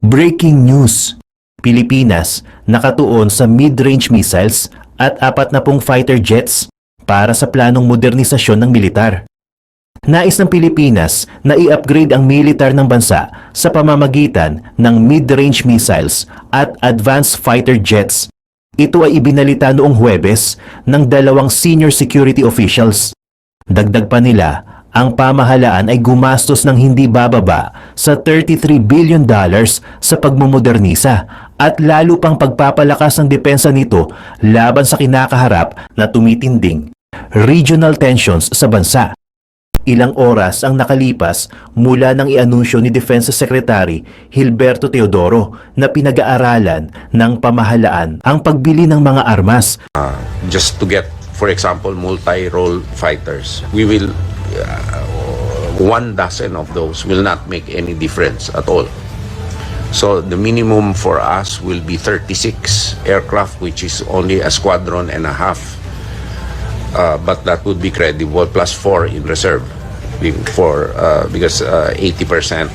Breaking news! Pilipinas nakatuon sa mid-range missiles at 40 fighter jets para sa planong modernisasyon ng militar. Nais ng Pilipinas na i-upgrade ang militar ng bansa sa pamamagitan ng mid-range missiles at advanced fighter jets. Ito ay ibinalita noong Huwebes ng 2 senior security officials. Dagdag pa nila, ang pamahalaan ay gumastos ng hindi bababa sa $33 billion sa pagmumodernisa at lalo pang pagpapalakas ng depensa nito laban sa kinakaharap na tumitinding regional tensions sa bansa. Ilang oras ang nakalipas mula nang ianunsyo ni Defense Secretary Gilberto Teodoro na pinag-aaralan ng pamahalaan ang pagbili ng mga armas. Just to get, for example, multi-role fighters, we will 1 dozen of those will not make any difference at all. So the minimum for us will be 36 aircraft, which is only a squadron and a half, but that would be credible, plus 4 in reserve because 80%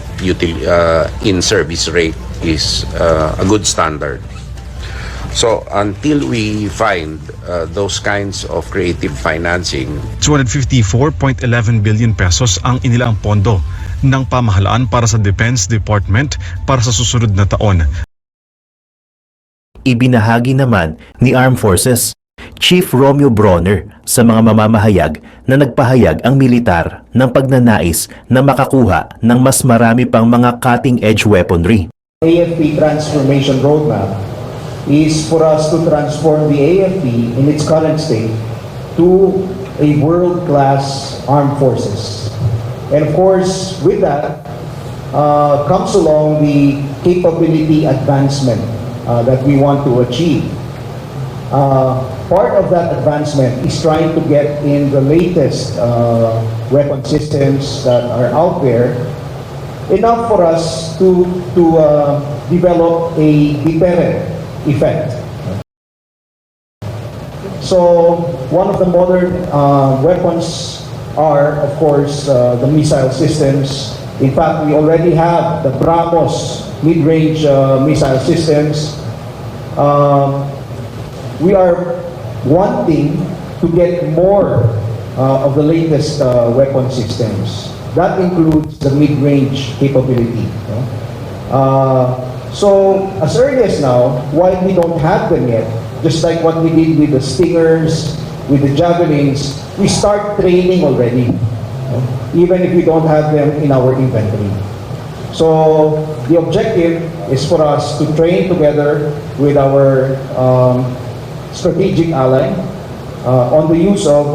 in-service rate is a good standard. So until we find those kinds of creative financing, 254.11 billion pesos ang inilaang pondo ng pamahalaan para sa Defense Department para sa susunod na taon. Ibinahagi naman ni Armed Forces Chief Romeo Bronner sa mga mamamahayag na nagpahayag ang militar ng pagnanais na makakuha ng mas marami pang mga cutting-edge weaponry. AFP Transformation Roadmap is for us to transform the AFP in its current state to a world-class armed forces. And of course, with that comes along the capability advancement that we want to achieve. Part of that advancement is trying to get in the latest weapon systems that are out there, enough for us to develop a deterrent effect. So one of the modern weapons are, of course, the missile systems. In fact, we already have the BrahMos mid-range missile systems. We are wanting to get more of the latest weapon systems. That includes the mid-range capability. So as early as now, while we don't have them yet, just like what we did with the Stingers, with the Javelins, we start training already, even if we don't have them in our inventory. So the objective is for us to train together with our strategic ally on the use of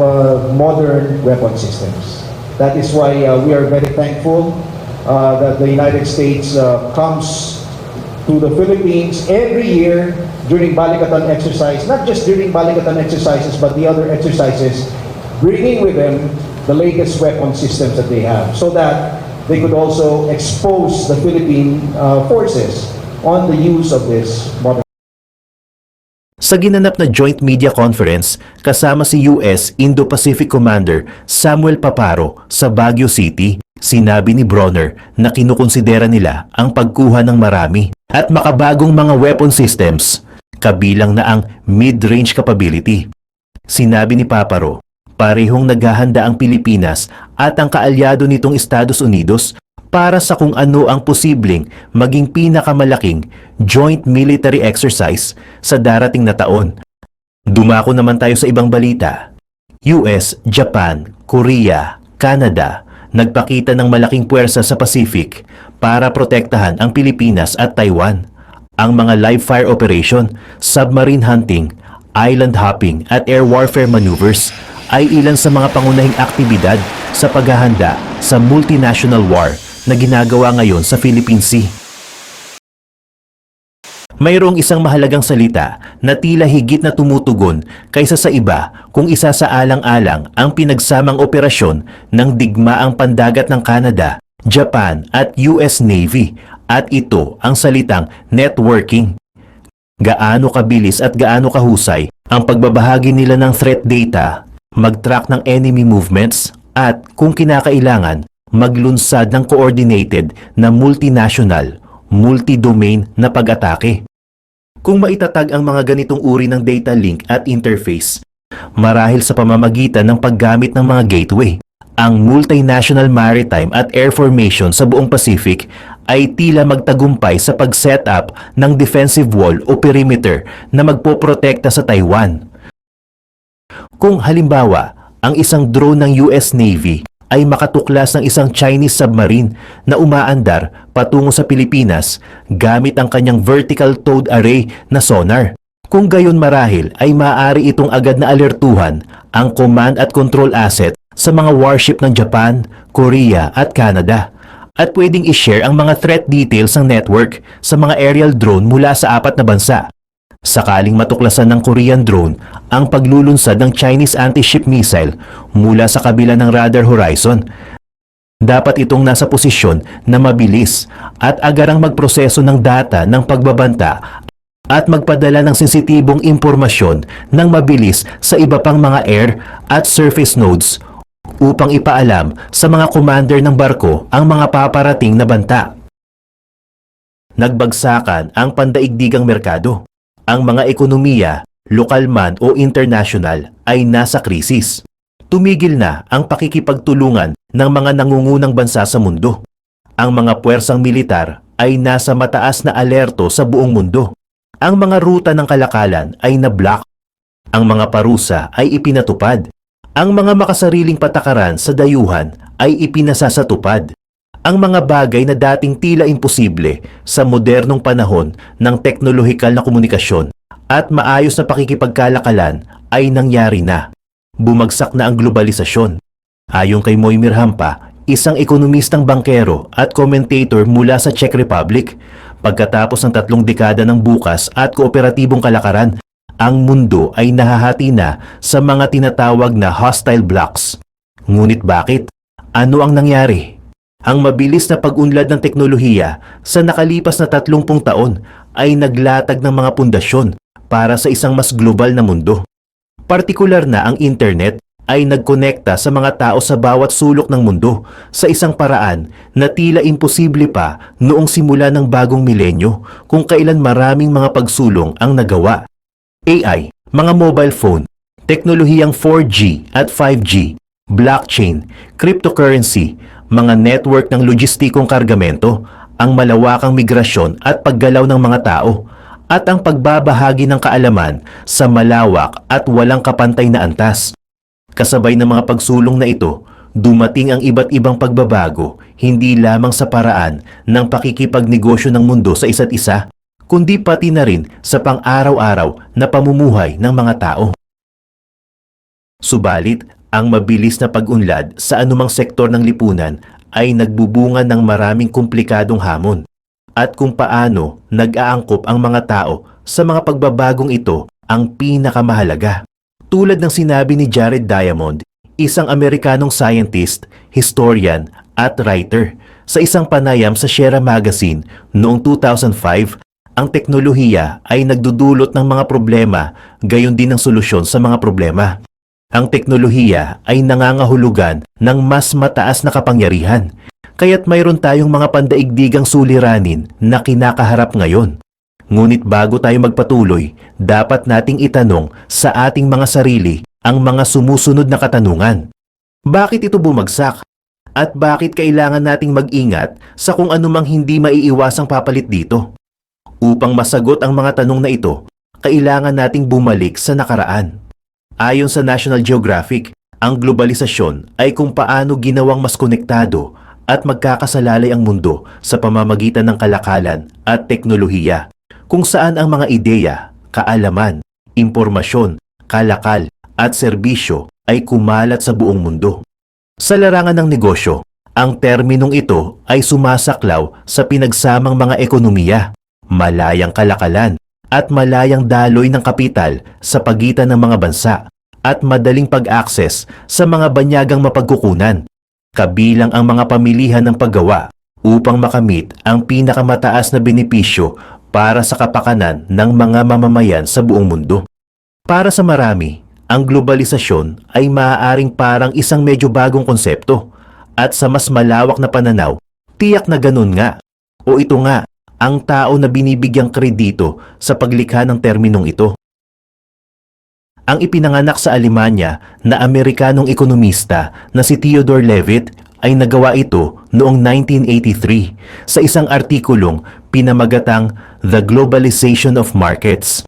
modern weapon systems. That is why we are very thankful that the United States comes to the Philippines every year during Balikatan exercise, not just during Balikatan exercises, but the other exercises, bringing with them the latest weapon systems that they have, so that they could also expose the Philippine forces on the use of this modern. Sa ginanap na joint media conference kasama si US Indo-Pacific Commander Samuel Paparo sa Baguio City, sinabi ni Bronner na kinukonsidera nila ang pagkuha ng marami at makabagong mga weapon systems, kabilang na ang mid-range capability. Sinabi ni Paparo, parehong naghahanda ang Pilipinas at ang kaalyado nitong Estados Unidos para sa kung ano ang posibleng maging pinakamalaking joint military exercise sa darating na taon. Dumako naman tayo sa ibang balita. US, Japan, Korea, Canada nagpakita ng malaking puwersa sa Pacific para protektahan ang Pilipinas at Taiwan. Ang mga live fire operation, submarine hunting, island hopping at air warfare maneuvers ay ilan sa mga pangunahing aktibidad sa paghahanda sa multinational war na ginagawa ngayon sa Philippine Sea. Mayroong isang mahalagang salita na tila higit na tumutugon kaysa sa iba kung isasaalang-alang ang pinagsamang operasyon ng digmaang pandagat ng Canada, Japan at US Navy, at ito ang salitang networking. Gaano kabilis at gaano kahusay ang pagbabahagi nila ng threat data, mag-track ng enemy movements, at kung kinakailangan, maglunsad ng coordinated na multinational multi-domain na pag-atake. Kung maitatag ang mga ganitong uri ng data link at interface, marahil sa pamamagitan ng paggamit ng mga gateway, ang multinational maritime at air formation sa buong Pacific ay tila magtagumpay sa pag-set up ng defensive wall o perimeter na magpoprotekta sa Taiwan. Kung halimbawa, ang isang drone ng US Navy ay makatuklas ng isang Chinese submarine na umaandar patungo sa Pilipinas gamit ang kanyang vertical towed array na sonar. Kung gayon marahil ay maaari itong agad na alertuhan ang command at control asset sa mga warship ng Japan, Korea at Canada at pwedeng i-share ang mga threat details ng network sa mga aerial drone mula sa 4 na bansa. Sakaling matuklasan ng Korean drone ang paglulunsad ng Chinese anti-ship missile mula sa kabila ng radar horizon, dapat itong nasa posisyon na mabilis at agarang magproseso ng data ng pagbabanta at magpadala ng sensitibong impormasyon ng mabilis sa iba pang mga air at surface nodes upang ipaalam sa mga commander ng barko ang mga paparating na banta. Nagbagsakan ang pandaigdigang merkado. Ang mga ekonomiya, lokal man o international, ay nasa krisis. Tumigil na ang pakikipagtulungan ng mga nangungunang bansa sa mundo. Ang mga puwersang militar ay nasa mataas na alerto sa buong mundo. Ang mga ruta ng kalakalan ay na-block. Ang mga parusa ay ipinatupad. Ang mga makasariling patakaran sa dayuhan ay ipinasasatupad. Ang mga bagay na dating tila imposible sa modernong panahon ng teknolohikal na komunikasyon at maayos na pakikipagkalakalan ay nangyari na. Bumagsak na ang globalisasyon. Ayon kay Moimir Hampa, isang ekonomistang bankero at commentator mula sa Czech Republic, pagkatapos ng 3 dekada ng bukas at kooperatibong kalakaran, ang mundo ay nahahati na sa mga tinatawag na hostile blocks. Ngunit bakit? Ano ang nangyari? Ang mabilis na pag-unlad ng teknolohiya sa nakalipas na 30 taon ay naglatag ng mga pundasyon para sa isang mas global na mundo. Partikular na ang internet ay nagkonekta sa mga tao sa bawat sulok ng mundo sa isang paraan na tila imposible pa noong simula ng bagong milenyo kung kailan maraming mga pagsulong ang nagawa. AI, mga mobile phone, teknolohiyang 4G at 5G, blockchain, cryptocurrency, mga network ng logistikong kargamento, ang malawakang migrasyon at paggalaw ng mga tao, at ang pagbabahagi ng kaalaman sa malawak at walang kapantay na antas. Kasabay ng mga pagsulong na ito, dumating ang iba't ibang pagbabago, hindi lamang sa paraan ng pakikipagnegosyo ng mundo sa isa't isa, kundi pati na rin sa pang-araw-araw na pamumuhay ng mga tao. Subalit, ang mabilis na pag-unlad sa anumang sektor ng lipunan ay nagbubunga ng maraming komplikadong hamon. At kung paano nag-aangkop ang mga tao sa mga pagbabagong ito ang pinakamahalaga. Tulad ng sinabi ni Jared Diamond, isang Amerikanong scientist, historian at writer, sa isang panayam sa Sierra Magazine noong 2005, ang teknolohiya ay nagdudulot ng mga problema, gayon din ang solusyon sa mga problema. Ang teknolohiya ay nangangahulugan ng mas mataas na kapangyarihan, kaya't mayroon tayong mga pandaigdigang suliranin na kinakaharap ngayon. Ngunit bago tayo magpatuloy, dapat nating itanong sa ating mga sarili ang mga sumusunod na katanungan. Bakit ito bumagsak? At bakit kailangan nating mag-ingat sa kung anumang hindi maiiwasang papalit dito? Upang masagot ang mga tanong na ito, kailangan nating bumalik sa nakaraan. Ayon sa National Geographic, ang globalisasyon ay kung paano ginawang mas konektado at magkakasalalay ang mundo sa pamamagitan ng kalakalan at teknolohiya, kung saan ang mga ideya, kaalaman, impormasyon, kalakal at serbisyo ay kumalat sa buong mundo. Sa larangan ng negosyo, ang terminong ito ay sumasaklaw sa pinagsamang mga ekonomiya, malayang kalakalan at malayang daloy ng kapital sa pagitan ng mga bansa at madaling pag-access sa mga banyagang mapagkukunan, kabilang ang mga pamilihan ng paggawa upang makamit ang pinakamataas na benepisyo para sa kapakanan ng mga mamamayan sa buong mundo. Para sa marami, ang globalisasyon ay maaaring parang isang medyo bagong konsepto at sa mas malawak na pananaw, tiyak na ganun nga. O ito nga, ang tao na binibigyang kredito sa paglikha ng terminong ito. Ang ipinanganak sa Alemanya na Amerikanong ekonomista na si Theodore Levitt ay nagawa ito noong 1983 sa isang artikulong pinamagatang The Globalization of Markets.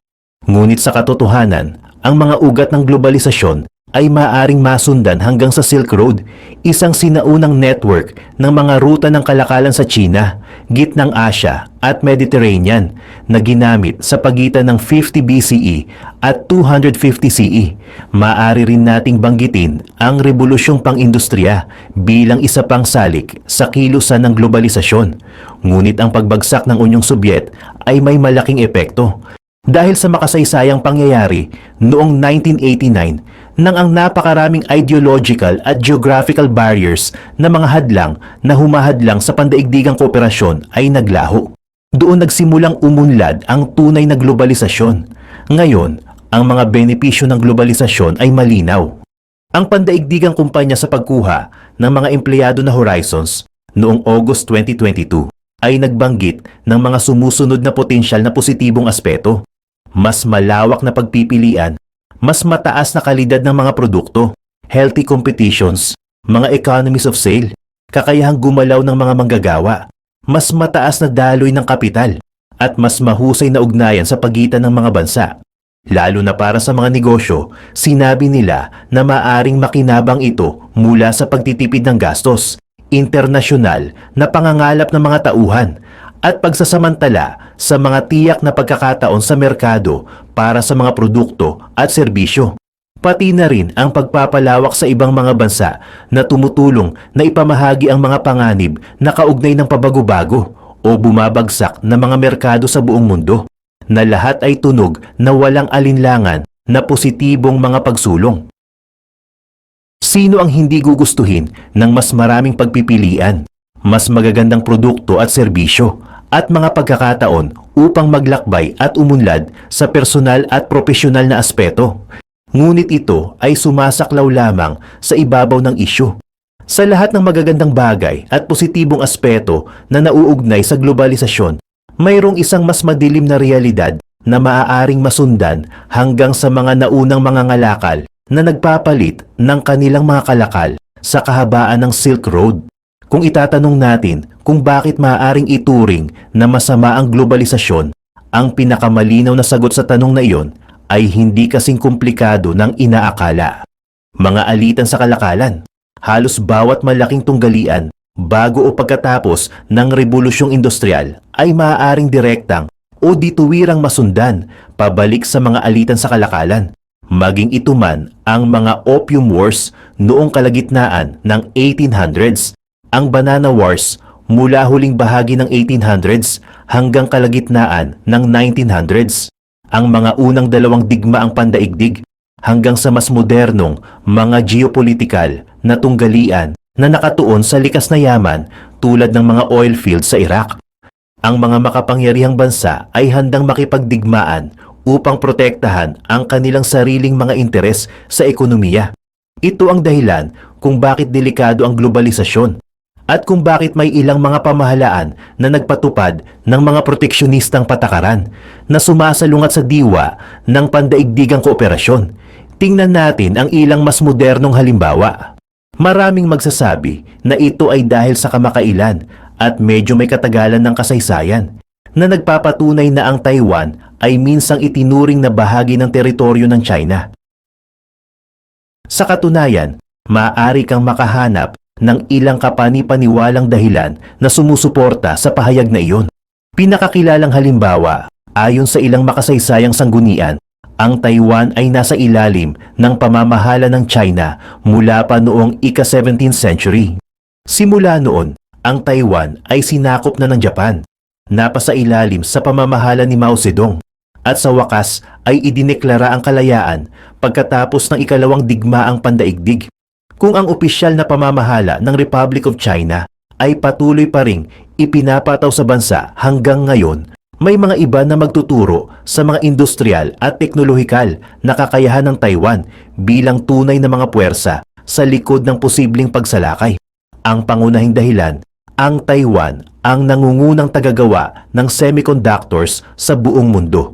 Ngunit sa katotohanan, ang mga ugat ng globalisasyon ay maaaring masundan hanggang sa Silk Road, isang sinaunang network ng mga ruta ng kalakalan sa China, Gitnang Asya at Mediterranean na ginamit sa pagitan ng 50 BCE at 250 CE. Maaari rin nating banggitin ang rebolusyong pang-industriya bilang isa pang salik sa kilusan ng globalisasyon. Ngunit ang pagbagsak ng Unyong Sobyet ay may malaking epekto. Dahil sa makasaysayang pangyayari noong 1989 nang ang napakaraming ideological at geographical barriers na mga hadlang na humahadlang sa pandaigdigang kooperasyon ay naglaho. Doon nagsimulang umunlad ang tunay na globalisasyon. Ngayon, ang mga benepisyo ng globalisasyon ay malinaw. Ang pandaigdigang kumpanya sa pagkuha ng mga empleyado na Horizons noong August 2022 ay nagbanggit ng mga sumusunod na potensyal na positibong aspeto. Mas malawak na pagpipilian, mas mataas na kalidad ng mga produkto, healthy competitions, mga economies of scale, kakayahang gumalaw ng mga manggagawa, mas mataas na daloy ng kapital, at mas mahusay na ugnayan sa pagitan ng mga bansa. Lalo na para sa mga negosyo, sinabi nila na maaring makinabang ito mula sa pagtitipid ng gastos, internasyonal na pangangalap ng mga tauhan, at pagsasamantala sa mga tiyak na pagkakataon sa merkado para sa mga produkto at serbisyo. Pati na rin ang pagpapalawak sa ibang mga bansa na tumutulong na ipamahagi ang mga panganib na kaugnay ng pabago-bago o bumabagsak na mga merkado sa buong mundo, na lahat ay tunog na walang alinlangan na positibong mga pagsulong. Sino ang hindi gugustuhin ng mas maraming pagpipilian, mas magagandang produkto at serbisyo, at mga pagkakataon upang maglakbay at umunlad sa personal at profesional na aspeto? Ngunit ito ay sumasaklaw lamang sa ibabaw ng isyu. Sa lahat ng magagandang bagay at positibong aspeto na nauugnay sa globalisasyon, mayroong isang mas madilim na realidad na maaaring masundan hanggang sa mga naunang mga ngalakal na nagpapalit ng kanilang mga kalakal sa kahabaan ng Silk Road. Kung itatanong natin kung bakit maaaring ituring na masama ang globalisasyon, ang pinakamalinaw na sagot sa tanong na iyon ay hindi kasing komplikado ng inaakala. Mga alitan sa kalakalan, halos bawat malaking tunggalian bago o pagkatapos ng rebolusyong industrial ay maaaring direktang o dituwirang masundan pabalik sa mga alitan sa kalakalan. Maging ito man ang mga Opium Wars noong kalagitnaan ng 1800s, ang Banana Wars mula huling bahagi ng 1800s hanggang kalagitnaan ng 1900s, ang mga unang dalawang digmaang pandaigdig hanggang sa mas modernong mga geopolitikal na tunggalian na nakatuon sa likas na yaman tulad ng mga oil fields sa Iraq. Ang mga makapangyarihang bansa ay handang makipagdigmaan upang protektahan ang kanilang sariling mga interes sa ekonomiya. Ito ang dahilan kung bakit delikado ang globalisasyon at kung bakit may ilang mga pamahalaan na nagpatupad ng mga proteksyonistang patakaran na sumasalungat sa diwa ng pandaigdigang kooperasyon. Tingnan natin ang ilang mas modernong halimbawa. Maraming magsasabi na ito ay dahil sa kamakailan at medyo may katagalan ng kasaysayan, na nagpapatunay na ang Taiwan ay minsang itinuring na bahagi ng teritoryo ng China. Sa katunayan, maaari kang makahanap ng ilang kapani-paniwalang dahilan na sumusuporta sa pahayag na iyon. Pinakakilalang halimbawa, ayon sa ilang makasaysayang sanggunian, ang Taiwan ay nasa ilalim ng pamamahala ng China mula pa noong ika-17th century. Simula noon, ang Taiwan ay sinakop na ng Japan, napasa ilalim sa pamamahala ni Mao Zedong, at sa wakas ay idineklara ang kalayaan pagkatapos ng ikalawang digmaang pandaigdig. Kung ang opisyal na pamamahala ng Republic of China ay patuloy pa ring ipinapataw sa bansa hanggang ngayon, may mga iba na magtuturo sa mga industrial at teknolohikal na kakayahan ng Taiwan bilang tunay na mga puwersa sa likod ng posibleng pagsalakay. Ang pangunahing dahilan ang Taiwan ang nangungunang tagagawa ng semiconductors sa buong mundo.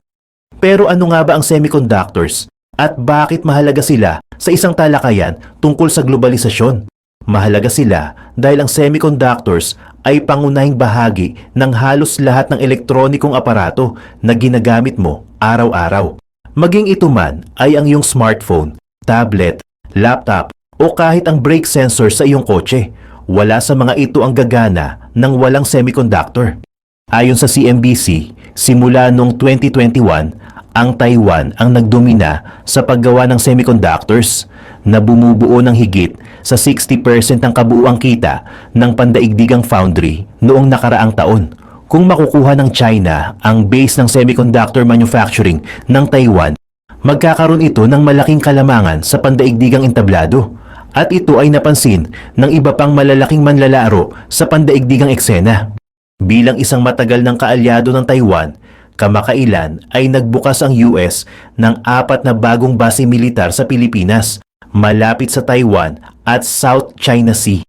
Pero ano nga ba ang semiconductors at bakit mahalaga sila sa isang talakayan tungkol sa globalisasyon? Mahalaga sila dahil ang semiconductors ay pangunahing bahagi ng halos lahat ng elektronikong aparato na ginagamit mo araw-araw. Maging ito man ay ang iyong smartphone, tablet, laptop o kahit ang brake sensor sa iyong kotse. Wala sa mga ito ang gagana ng walang semiconductor. Ayon sa CNBC, simula noong 2021, ang Taiwan ang nagdomina sa paggawa ng semiconductors na bumubuo ng higit sa 60% ng kabuuang kita ng pandaigdigang foundry noong nakaraang taon. Kung makukuha ng China ang base ng semiconductor manufacturing ng Taiwan, magkakaroon ito ng malaking kalamangan sa pandaigdigang entablado. At ito ay napansin ng iba pang malalaking manlalaro sa pandaigdigang eksena. Bilang isang matagal ng kaalyado ng Taiwan, kamakailan ay nagbukas ang US ng 4 na bagong base militar sa Pilipinas, malapit sa Taiwan at South China Sea.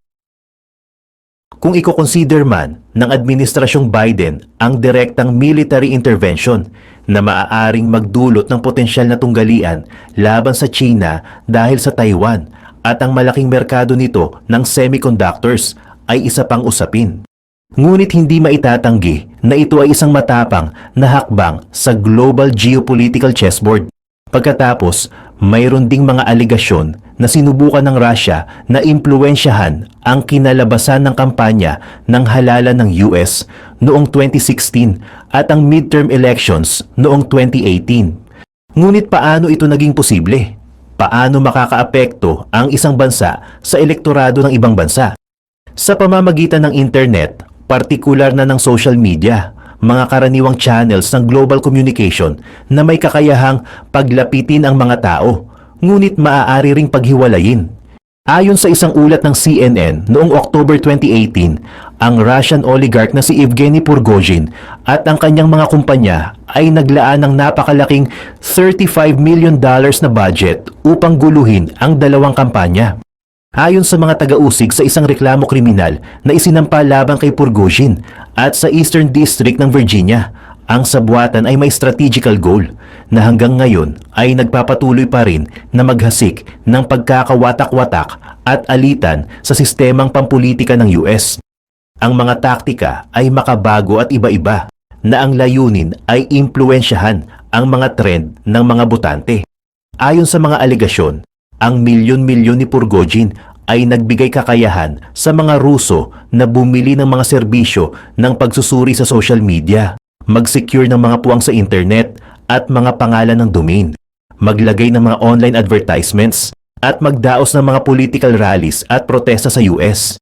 Kung iko-consider man ng Administrasyong Biden ang direktang military intervention na maaaring magdulot ng potensyal na tunggalian laban sa China dahil sa Taiwan, at ang malaking merkado nito ng semiconductors ay isa pang usapin. Ngunit hindi maitatanggi na ito ay isang matapang na hakbang sa global geopolitical chessboard. Pagkatapos, mayroon ding mga aligasyon na sinubukan ng Russia na impluwensyahan ang kinalabasan ng kampanya ng halalan ng US noong 2016 at ang midterm elections noong 2018. Ngunit paano ito naging posible? Paano makakaapekto ang isang bansa sa elektorado ng ibang bansa? Sa pamamagitan ng internet, partikular na ng social media, mga karaniwang channels ng global communication na may kakayahang paglapitin ang mga tao, ngunit maaari ring paghiwalayin. Ayon sa isang ulat ng CNN noong October 2018, ang Russian oligarch na si Evgeny Prigozhin at ang kanyang mga kumpanya ay naglaan ng napakalaking $35 million na budget upang guluhin ang dalawang kampanya. Ayon sa mga taga-usig sa isang reklamo kriminal na isinampa laban kay Prigozhin at sa Eastern District ng Virginia, ang sabwatan ay may strategical goal na hanggang ngayon ay nagpapatuloy pa rin na maghasik ng pagkakawatak-watak at alitan sa sistemang pampulitika ng US. Ang mga taktika ay makabago at iba-iba na ang layunin ay impluwensyahan ang mga trend ng mga botante. Ayon sa mga alegasyon, ang milyon-milyon ni Prigozhin ay nagbigay kakayahan sa mga Ruso na bumili ng mga serbisyo ng pagsusuri sa social media, mag-secure ng mga puwang sa internet at mga pangalan ng domain, maglagay ng mga online advertisements, at magdaos ng mga political rallies at protesta sa US.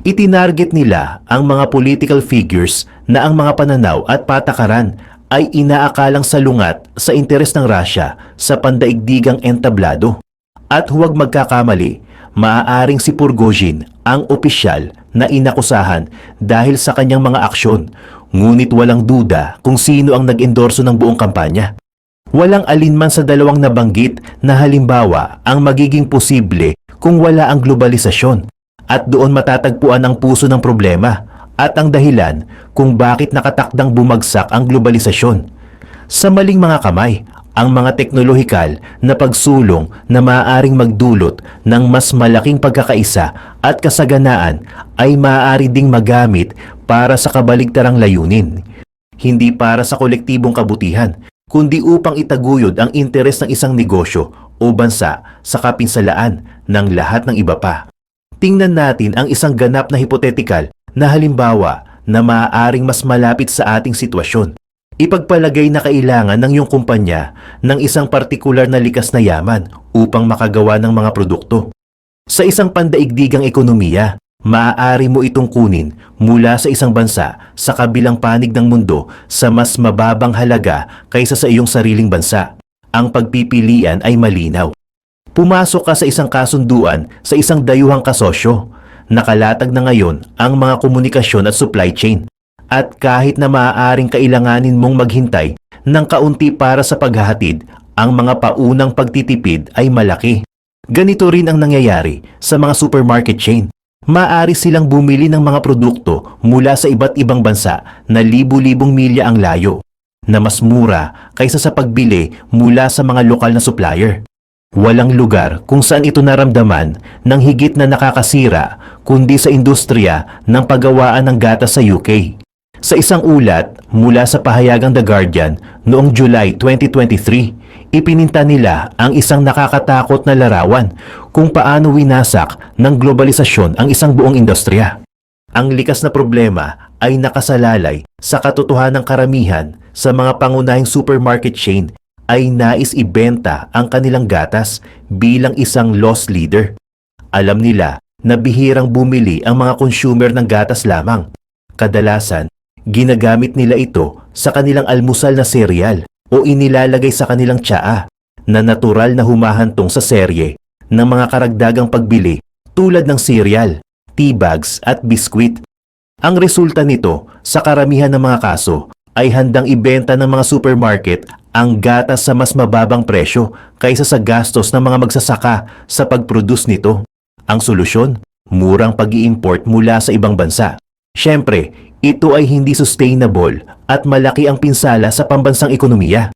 Itinarget nila ang mga political figures na ang mga pananaw at patakaran ay inaakalang salungat sa interes ng Russia sa pandaigdigang entablado. At huwag magkakamali, maaaring si Prigozhin ang opisyal na inakusahan dahil sa kanyang mga aksyon, ngunit walang duda kung sino ang nag-endorso ng buong kampanya. Walang alinman sa dalawang nabanggit na halimbawa ang magiging posible kung wala ang globalisasyon, at doon matatagpuan ang puso ng problema at ang dahilan kung bakit nakatakdang bumagsak ang globalisasyon. Sa maling mga kamay, ang mga teknolohikal na pagsulong na maaaring magdulot ng mas malaking pagkakaisa at kasaganaan ay maaari ding magamit para sa kabaligtarang layunin. Hindi para sa kolektibong kabutihan, kundi upang itaguyod ang interes ng isang negosyo o bansa sa kapinsalaan ng lahat ng iba pa. Tingnan natin ang isang ganap na hipotetikal na halimbawa na maaaring mas malapit sa ating sitwasyon. Ipagpalagay na kailangan ng iyong kumpanya ng isang partikular na likas na yaman upang makagawa ng mga produkto. Sa isang pandaigdigang ekonomiya, maaari mo itong kunin mula sa isang bansa sa kabilang panig ng mundo sa mas mababang halaga kaysa sa iyong sariling bansa. Ang pagpipilian ay malinaw. Pumasok ka sa isang kasunduan sa isang dayuhang kasosyo. Nakalatag na ngayon ang mga komunikasyon at supply chain. At kahit na maaaring kailanganin mong maghintay ng kaunti para sa paghahatid, ang mga paunang pagtitipid ay malaki. Ganito rin ang nangyayari sa mga supermarket chain. Maaari silang bumili ng mga produkto mula sa iba't ibang bansa na libu-libong milya ang layo, na mas mura kaysa sa pagbili mula sa mga lokal na supplier. Walang lugar kung saan ito naramdaman ng higit na nakakasira kundi sa industriya ng paggawaan ng gatas sa UK. Sa isang ulat mula sa pahayagang The Guardian noong July 2023, ipininta nila ang isang nakakatakot na larawan kung paano winasak ng globalisasyon ang isang buong industriya. Ang likas na problema ay nakasalalay sa katotohanang karamihan sa mga pangunahing supermarket chain ay nais ibenta ang kanilang gatas bilang isang loss leader. Alam nila na bihirang bumili ang mga consumer ng gatas lamang. Kadalasan, ginagamit nila ito sa kanilang almusal na cereal o inilalagay sa kanilang tsaa na natural na humahantong sa serye ng mga karagdagang pagbili tulad ng cereal, tea bags at biskwit. Ang resulta nito sa karamihan ng mga kaso ay handang ibenta ng mga supermarket ang gatas sa mas mababang presyo kaysa sa gastos ng mga magsasaka sa pag-produce nito. Ang solusyon? Murang pag-i-import mula sa ibang bansa. Siyempre, ito ay hindi sustainable at malaki ang pinsala sa pambansang ekonomiya.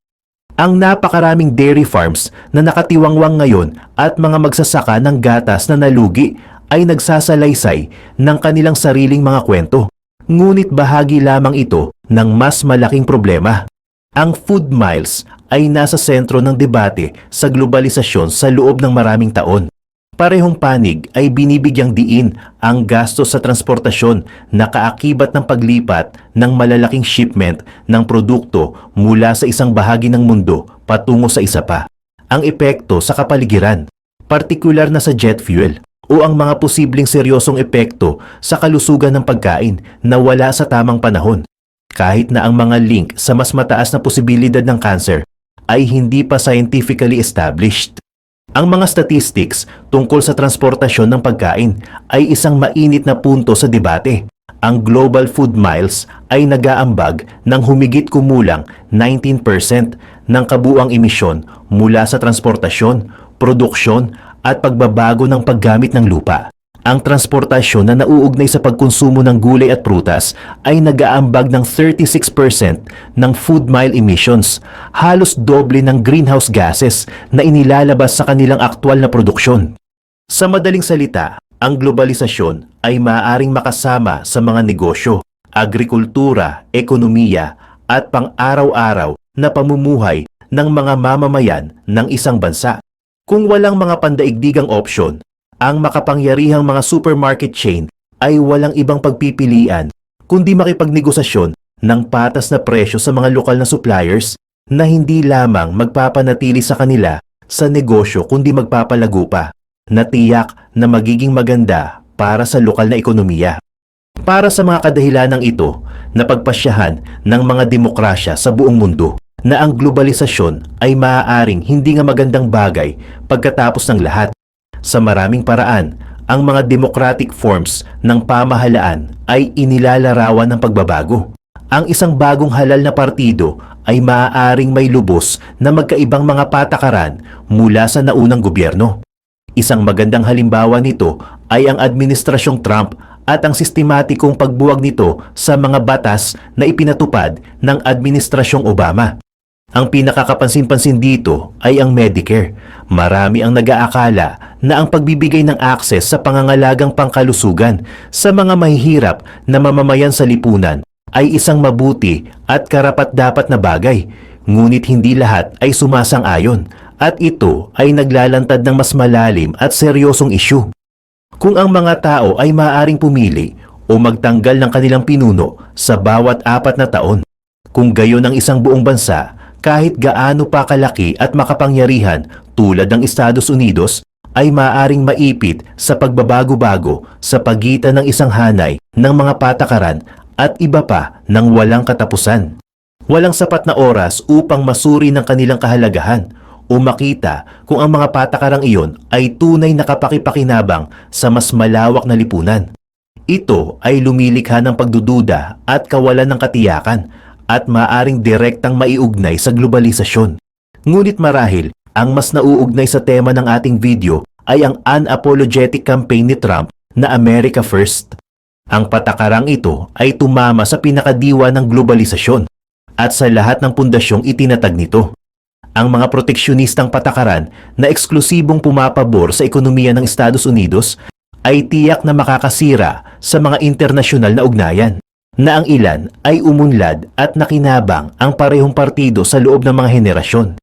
Ang napakaraming dairy farms na nakatiwangwang ngayon at mga magsasaka ng gatas na nalugi ay nagsasalaysay ng kanilang sariling mga kwento. Ngunit bahagi lamang ito ng mas malaking problema. Ang food miles ay nasa sentro ng debate sa globalisasyon sa loob ng maraming taon. Parehong panig ay binibigyang diin ang gastos sa transportasyon na kaakibat ng paglipat ng malalaking shipment ng produkto mula sa isang bahagi ng mundo patungo sa isa pa. Ang epekto sa kapaligiran, partikular na sa jet fuel, o ang mga posibleng seryosong epekto sa kalusugan ng pagkain na wala sa tamang panahon. Kahit na ang mga link sa mas mataas na posibilidad ng cancer ay hindi pa scientifically established. Ang mga statistics tungkol sa transportasyon ng pagkain ay isang mainit na punto sa debate. Ang global food miles ay nag-aambag ng humigit kumulang 19% ng kabuuang emisyon mula sa transportasyon, produksyon at pagbabago ng paggamit ng lupa. Ang transportasyon na nauugnay sa pagkonsumo ng gulay at prutas ay nag-aambag ng 36% ng food mile emissions, halos doble ng greenhouse gases na inilalabas sa kanilang aktwal na produksyon. Sa madaling salita, ang globalisasyon ay maaaring makasama sa mga negosyo, agrikultura, ekonomiya at pang-araw-araw na pamumuhay ng mga mamamayan ng isang bansa. Kung walang mga pandaigdigang opsyon, ang makapangyarihang mga supermarket chain ay walang ibang pagpipilian kundi makipagnegosasyon ng patas na presyo sa mga lokal na suppliers na hindi lamang magpapanatili sa kanila sa negosyo kundi magpapalago pa, na tiyak na magiging maganda para sa lokal na ekonomiya. Para sa mga kadahilanang ito, napagpasyahan ng mga demokrasya sa buong mundo na ang globalisasyon ay maaaring hindi nga magandang bagay pagkatapos ng lahat. Sa maraming paraan, ang mga democratic forms ng pamahalaan ay inilalarawan ng pagbabago. Ang isang bagong halal na partido ay maaaring may lubos na magkaibang mga patakaran mula sa naunang gobyerno. Isang magandang halimbawa nito ay ang Administrasyong Trump at ang sistematikong pagbuwag nito sa mga batas na ipinatupad ng Administrasyong Obama. Ang pinakakapansin-pansin dito ay ang Medicare. Marami ang nag-aakala na ang pagbibigay ng akses sa pangangalagang pangkalusugan sa mga mahihirap na mamamayan sa lipunan ay isang mabuti at karapat-dapat na bagay. Ngunit hindi lahat ay sumasang-ayon at ito ay naglalantad ng mas malalim at seryosong isyu. Kung ang mga tao ay maaaring pumili o magtanggal ng kanilang pinuno sa bawat 4 na taon, kung gayon ang isang buong bansa, kahit gaano pa kalaki at makapangyarihan tulad ng Estados Unidos, ay maaaring maipit sa pagbabago-bago sa pagitan ng isang hanay ng mga patakaran at iba pa ng walang katapusan. Walang sapat na oras upang masuri ng kanilang kahalagahan o makita kung ang mga patakarang iyon ay tunay na kapakipakinabang sa mas malawak na lipunan. Ito ay lumilikha ng pagdududa at kawalan ng katiyakan at maaring direktang maiugnay sa globalisasyon. Ngunit marahil, ang mas nauugnay sa tema ng ating video ay ang unapologetic campaign ni Trump na America First. Ang patakarang ito ay tumama sa pinakadiwa ng globalisasyon at sa lahat ng pundasyong itinatag nito. Ang mga proteksyonistang patakaran na eksklusibong pumapabor sa ekonomiya ng Estados Unidos ay tiyak na makakasira sa mga internasyonal na ugnayan, na ang ilan ay umunlad at nakinabang ang parehong partido sa loob ng mga henerasyon.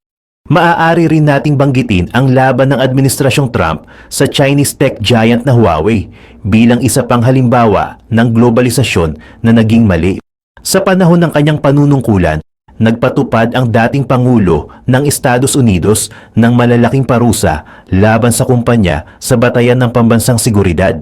Maaari rin nating banggitin ang laban ng Administrasyong Trump sa Chinese tech giant na Huawei bilang isa pang halimbawa ng globalisasyon na naging mali. Sa panahon ng kanyang panunungkulan, nagpatupad ang dating Pangulo ng Estados Unidos ng malalaking parusa laban sa kumpanya sa batayan ng pambansang seguridad.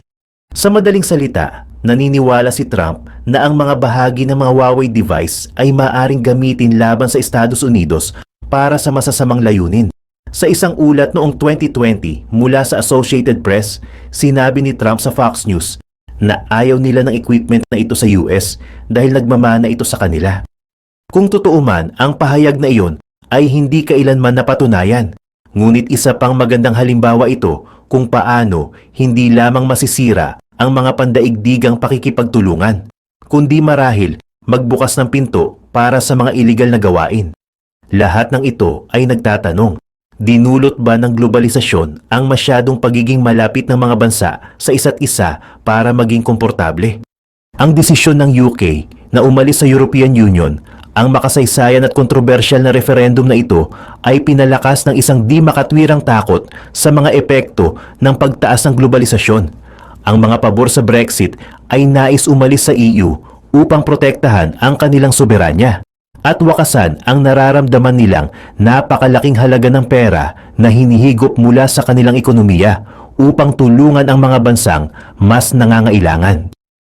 Sa madaling salita, naniniwala si Trump na ang mga bahagi ng mga Huawei device ay maaaring gamitin laban sa Estados Unidos para sa masasamang layunin. Sa isang ulat noong 2020 mula sa Associated Press, sinabi ni Trump sa Fox News na ayaw nila ng equipment na ito sa US dahil nagmamana ito sa kanila. Kung totoo man, ang pahayag na iyon ay hindi kailanman napatunayan. Ngunit isa pang magandang halimbawa ito kung paano hindi lamang masisira ang mga pandaigdigang pakikipagtulungan, kundi marahil magbukas ng pinto para sa mga iligal na gawain. Lahat ng ito ay nagtatanong, dinulot ba ng globalisasyon ang masyadong pagiging malapit ng mga bansa sa isa't isa para maging komportable? Ang desisyon ng UK na umalis sa European Union, ang makasaysayan at kontrobersyal na referendum na ito ay pinalakas ng isang di makatwirang takot sa mga epekto ng pagtaas ng globalisasyon. Ang mga pabor sa Brexit ay nais umalis sa EU upang protektahan ang kanilang soberanya at wakasan ang nararamdaman nilang napakalaking halaga ng pera na hinihigop mula sa kanilang ekonomiya upang tulungan ang mga bansang mas nangangailangan.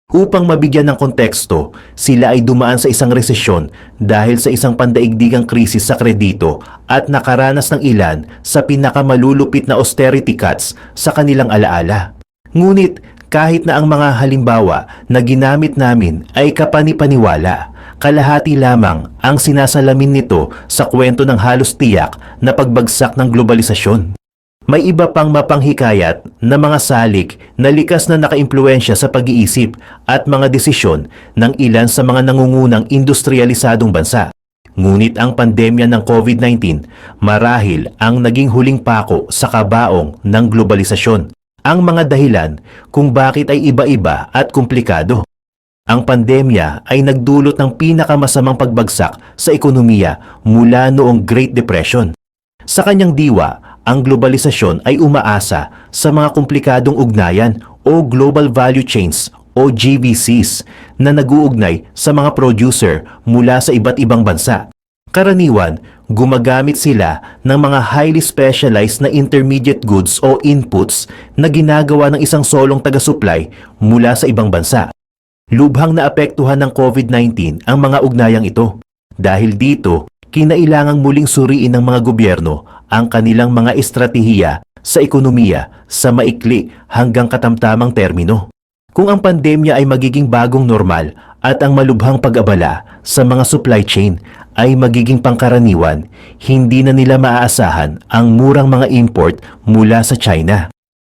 Upang mabigyan ng konteksto, sila ay dumaan sa isang resesyon dahil sa isang pandaigdigang krisis sa kredito at nakaranas ng ilan sa pinakamalulupit na austerity cuts sa kanilang alaala. Ngunit kahit na ang mga halimbawa na ginamit namin ay kapanipaniwala, kalahati lamang ang sinasalamin nito sa kwento ng halos tiyak na pagbagsak ng globalisasyon. May iba pang mapanghikayat na mga salik na likas na nakaimpluwensya sa pag-iisip at mga desisyon ng ilan sa mga nangungunang industrialisadong bansa. Ngunit ang pandemya ng COVID-19 marahil ang naging huling pako sa kabaong ng globalisasyon. Ang mga dahilan kung bakit ay iba-iba at komplikado. Ang pandemya ay nagdulot ng pinakamasamang pagbagsak sa ekonomiya mula noong Great Depression. Sa kanyang diwa, ang globalisasyon ay umaasa sa mga komplikadong ugnayan o Global Value Chains o GVCs na nag-uugnay sa mga producer mula sa iba't ibang bansa. Karaniwan, gumagamit sila ng mga highly specialized na intermediate goods o inputs na ginagawa ng isang solong taga-supply mula sa ibang bansa. Lubhang naapektuhan ng COVID-19 ang mga ugnayang ito. Dahil dito, kinailangang muling suriin ng mga gobyerno ang kanilang mga estratehiya sa ekonomiya sa maikli hanggang katamtamang termino. Kung ang pandemya ay magiging bagong normal at ang malubhang pag-abala sa mga supply chain ay magiging pangkaraniwan, hindi na nila maaasahan ang murang mga import mula sa China.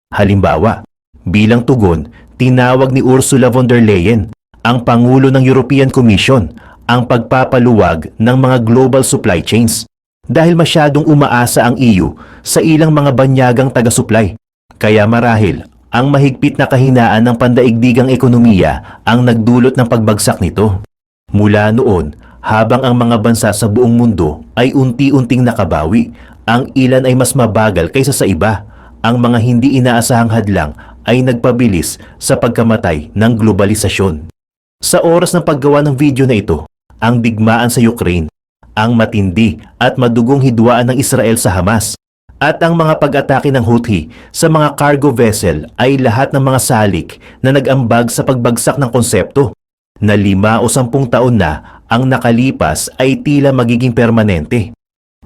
Halimbawa, bilang tugon, tinawag ni Ursula von der Leyen, ang Pangulo ng European Commission, ang pagpapaluwag ng mga global supply chains dahil masyadong umaasa ang EU sa ilang mga banyagang taga-supply. Kaya marahil, ang mahigpit na kahinaan ng pandaigdigang ekonomiya ang nagdulot ng pagbagsak nito. Mula noon, habang ang mga bansa sa buong mundo ay unti-unting nakabawi, ang ilan ay mas mabagal kaysa sa iba. Ang mga hindi inaasahang hadlang ay nagpabilis sa pagkamatay ng globalisasyon. Sa oras ng paggawa ng video na ito, ang digmaan sa Ukraine, ang matindi at madugong hidwaan ng Israel sa Hamas, at ang mga pag-atake ng Houthi sa mga cargo vessel ay lahat ng mga salik na nag-ambag sa pagbagsak ng konsepto na 5 o 10 taon na ang nakalipas ay tila magiging permanente.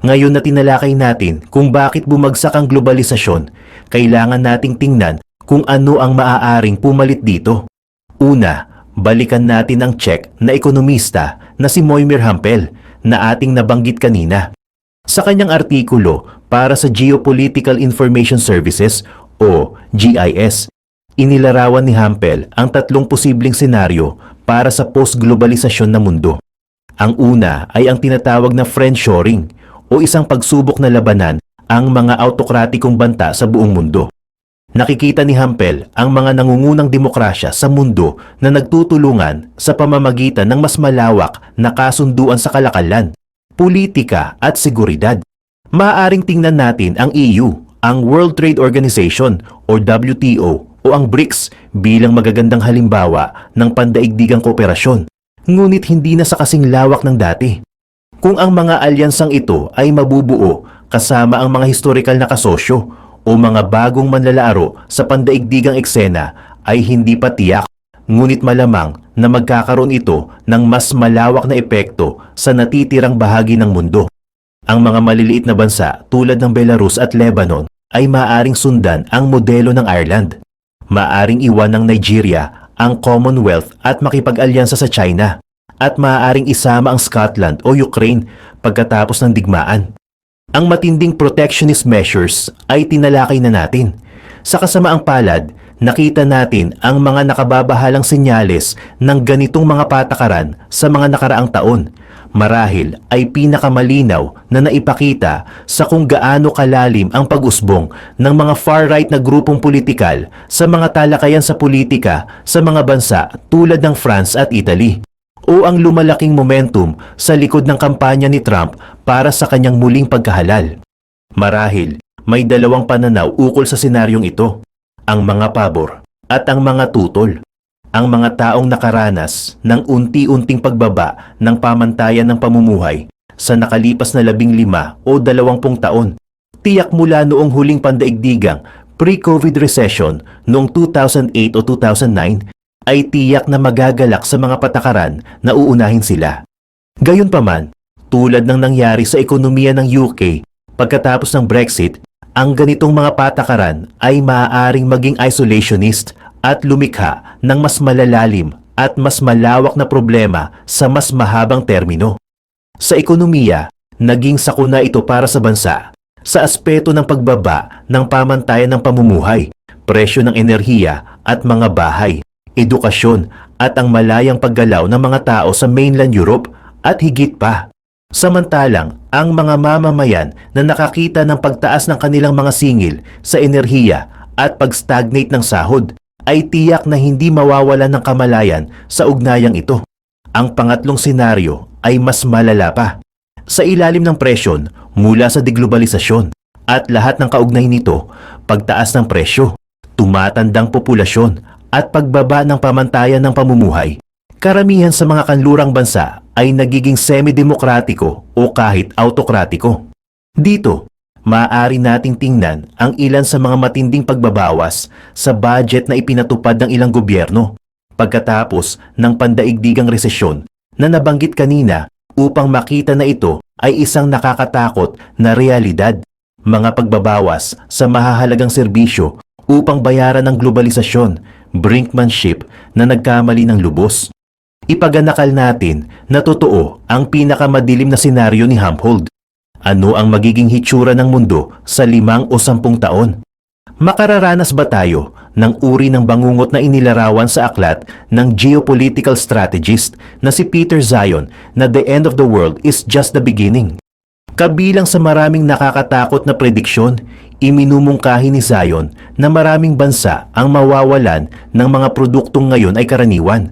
Ngayon na tinalakay natin kung bakit bumagsak ang globalisasyon, kailangan nating tingnan kung ano ang maaaring pumalit dito. Una, balikan natin ang Czech na ekonomista na si Moimir Hampel na ating nabanggit kanina. Sa kanyang artikulo para sa Geopolitical Information Services o GIS, Inilarawan ni Hampel ang tatlong posibleng senaryo para sa post-globalisasyon na mundo. Ang una ay ang tinatawag na friendshoring o isang pagsubok na labanan ang mga autokratikong banta sa buong mundo. Nakikita ni Hampel ang mga nangungunang demokrasya sa mundo na nagtutulungan sa pamamagitan ng mas malawak na kasunduan sa kalakalan, politika at seguridad. Maaaring tingnan natin ang EU, ang World Trade Organization o WTO o ang BRICS bilang magagandang halimbawa ng pandaigdigang kooperasyon, ngunit hindi na sa kasing lawak ng dati. Kung ang mga alyansang ito ay mabubuo kasama ang mga historikal na kasosyo o mga bagong manlalaro sa pandaigdigang eksena ay hindi pa tiyak, ngunit malamang na magkakaroon ito ng mas malawak na epekto sa natitirang bahagi ng mundo. Ang mga maliliit na bansa tulad ng Belarus at Lebanon ay maaaring sundan ang modelo ng Ireland. Maaaring iwan ng Nigeria ang Commonwealth at makipag-alyansa sa China, at maaaring isama ang Scotland o Ukraine pagkatapos ng digmaan. Ang matinding protectionist measures ay tinalakay na natin. Sa kasamaang palad, nakita natin ang mga nakababahalang senyales ng ganitong mga patakaran sa mga nakaraang taon. Marahil ay pinakamalinaw na naipakita sa kung gaano kalalim ang pag-usbong ng mga far-right na grupong politikal sa mga talakayan sa politika sa mga bansa tulad ng France at Italy, o ang lumalaking momentum sa likod ng kampanya ni Trump para sa kanyang muling pagkahalal. Marahil may dalawang pananaw ukol sa senaryong ito, ang mga pabor at ang mga tutol. Ang mga taong nakaranas ng unti-unting pagbaba ng pamantayan ng pamumuhay sa nakalipas na 15 o 20 taon, tiyak mula noong huling pandaigdigang pre-COVID recession noong 2008 o 2009, ay tiyak na magagalak sa mga patakaran na uunahin sila. Gayunpaman, tulad ng nangyari sa ekonomiya ng UK pagkatapos ng Brexit, ang ganitong mga patakaran ay maaaring maging isolationist at lumikha ng mas malalalim at mas malawak na problema sa mas mahabang termino. Sa ekonomiya, naging sakuna ito para sa bansa sa aspeto ng pagbaba ng pamantayan ng pamumuhay, presyo ng enerhiya at mga bahay, edukasyon at ang malayang paggalaw ng mga tao sa mainland Europe at higit pa. Samantalang, ang mga mamamayan na nakakita ng pagtaas ng kanilang mga singil sa enerhiya at pag-stagnate ng sahod ay tiyak na hindi mawawalan ng kamalayan sa ugnayang ito. Ang pangatlong senaryo ay mas malala pa. Sa ilalim ng presyon mula sa deglobalisasyon at lahat ng kaugnay nito, pagtaas ng presyo, tumatandang populasyon at pagbaba ng pamantayan ng pamumuhay, karamihan sa mga kanlurang bansa ay nagiging semi-demokratiko o kahit autokratiko. Dito, maaari nating tingnan ang ilan sa mga matinding pagbabawas sa budget na ipinatupad ng ilang gobyerno pagkatapos ng pandaigdigang resesyon na nabanggit kanina upang makita na ito ay isang nakakatakot na realidad. Mga pagbabawas sa mahahalagang serbisyo upang bayaran ng globalisasyon, brinkmanship na nagkamali ng lubos. Ipaganakal natin na totoo ang pinakamadilim na senaryo ni Humboldt. Ano ang magiging hitsura ng mundo sa 5 o 10 taon? Makararanas ba tayo ng uri ng bangungot na inilarawan sa aklat ng geopolitical strategist na si Peter Zion na the end of the world is just the beginning? Kabilang sa maraming nakakatakot na prediksyon, iminumungkahi ni Zion na maraming bansa ang mawawalan ng mga produktong ngayon ay karaniwan.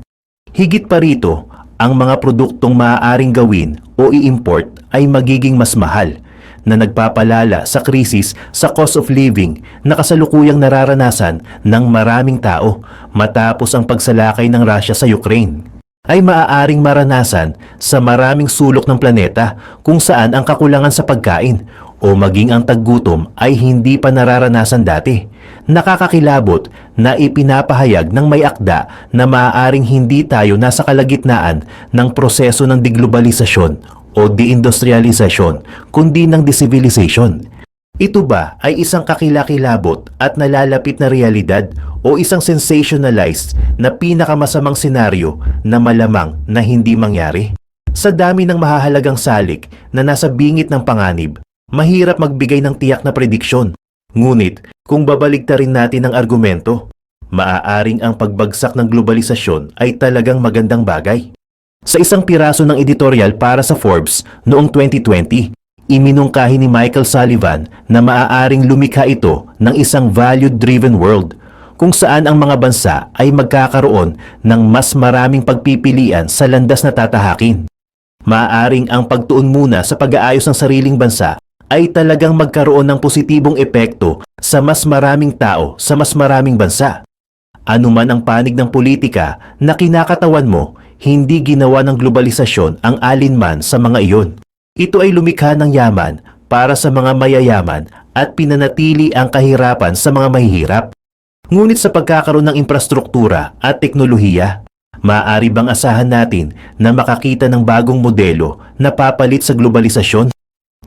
Higit pa rito, ang mga produktong maaaring gawin o i-import ay magiging mas mahal, na nagpapalala sa krisis sa cost of living na kasalukuyang nararanasan ng maraming tao matapos ang pagsalakay ng Russia sa Ukraine, ay maaaring maranasan sa maraming sulok ng planeta kung saan ang kakulangan sa pagkain o maging ang taggutom ay hindi pa nararanasan dati. Nakakakilabot na ipinapahayag ng may akda na maaaring hindi tayo nasa kalagitnaan ng proseso ng deglobalisasyon o deindustrialisasyon, kundi ng decivilization. Ito ba ay isang kakilakilabot at nalalapit na realidad o isang sensationalized na pinakamasamang senaryo na malamang na hindi mangyari? Sa dami ng mahahalagang salik na nasa bingit ng panganib, mahirap magbigay ng tiyak na prediksyon. Ngunit kung babaligtarin natin ang argumento, maaaring ang pagbagsak ng globalisasyon ay talagang magandang bagay. Sa isang piraso ng editorial para sa Forbes noong 2020, iminungkahi ni Michael Sullivan na maaaring lumikha ito ng isang value-driven world kung saan ang mga bansa ay magkakaroon ng mas maraming pagpipilian sa landas na tatahakin. Maaaring ang pagtuon muna sa pag-aayos ng sariling bansa ay talagang magkaroon ng positibong epekto sa mas maraming tao sa mas maraming bansa. Ano man ang panig ng politika na kinakatawan mo, hindi ginawa ng globalisasyon ang alinman sa mga iyon. Ito ay lumikha ng yaman para sa mga mayayaman at pinanatili ang kahirapan sa mga mahihirap. Ngunit sa pagkakaroon ng infrastruktura at teknolohiya, maaari bang asahan natin na makakita ng bagong modelo na papalit sa globalisasyon?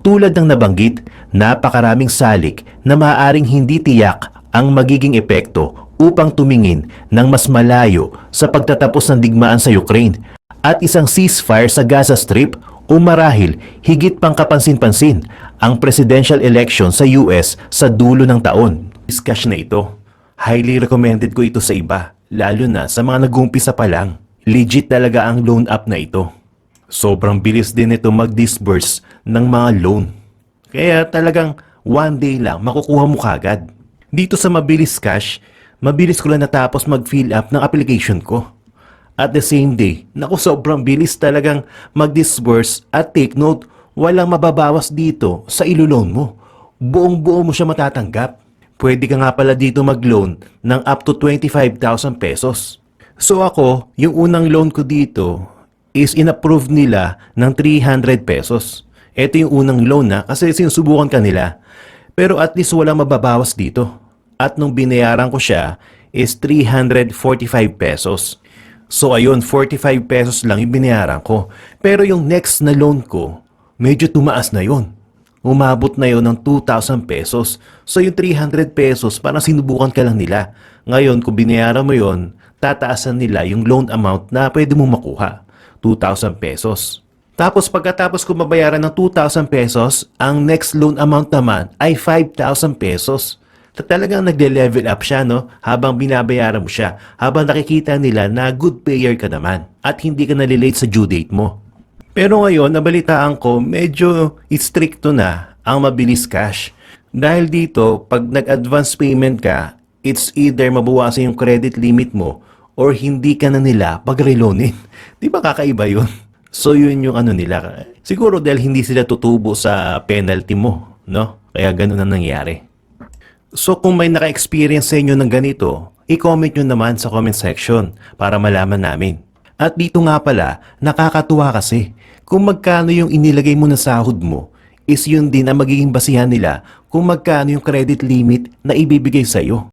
Tulad ng nabanggit, napakaraming salik na maaaring hindi tiyak ang magiging epekto upang tumingin ng mas malayo sa pagtatapos ng digmaan sa Ukraine at isang ceasefire sa Gaza Strip o marahil higit pang kapansin-pansin ang presidential election sa US sa dulo ng taon. Discuss na ito. Highly recommended ko ito sa iba, lalo na sa mga nag-uumpisa pa lang. Legit talaga ang loan app na ito. Sobrang bilis din ito mag-disburse ng mga loan. Kaya talagang one day lang makukuha mo kagad. Dito sa Mabilis Cash, mabilis ko lang natapos mag-fill up ng application ko. At the same day, naku sobrang bilis talagang mag-disburse at take note, walang mababawas dito sa ilo-loan mo. Buong-buo mo siya matatanggap. Pwede ka nga pala dito mag-loan ng up to 25,000 pesos. So ako, yung unang loan ko dito is in-approve nila ng 300 pesos. Ito yung unang loan na kasi sinusubukan ka nila. Pero at least walang mababawas dito. At nung binayaran ko siya is 345 pesos. So ayun, 45 pesos lang yung binayaran ko. Pero yung next na loan ko, medyo tumaas na yon. Umabot na yon ng 2,000 pesos. So yung 300 pesos, parang sinubukan ka lang nila. Ngayon, kung binayaran mo yon, tataasan nila yung loan amount na pwede mong makuha. 2,000 pesos. Tapos pagkatapos ko mabayaran ng 2,000 pesos, ang next loan amount naman ay 5,000 pesos. Talagang nagle-level up siya, no? Habang binabayaran mo siya, habang nakikita nila na good payer ka naman at hindi ka nalilate sa due date mo. Pero ngayon, nabalitaan ko, medyo stricto na ang Mabilis Cash. Dahil dito, pag nag-advance payment ka, it's either mabawasan yung credit limit mo or hindi ka na nila pag-reloanin. Di ba kakaiba yun? So yun yung ano nila. Siguro dahil hindi sila tutubo sa penalty mo, no? Kaya ganun ang nangyari. So kung may naka-experience sa inyo ng ganito, i-comment nyo naman sa comment section para malaman namin. At dito nga pala, nakakatuwa kasi, kung magkano yung inilagay mo na sahod mo, is yun din ang magiging basihan nila kung magkano yung credit limit na ibibigay sa'yo.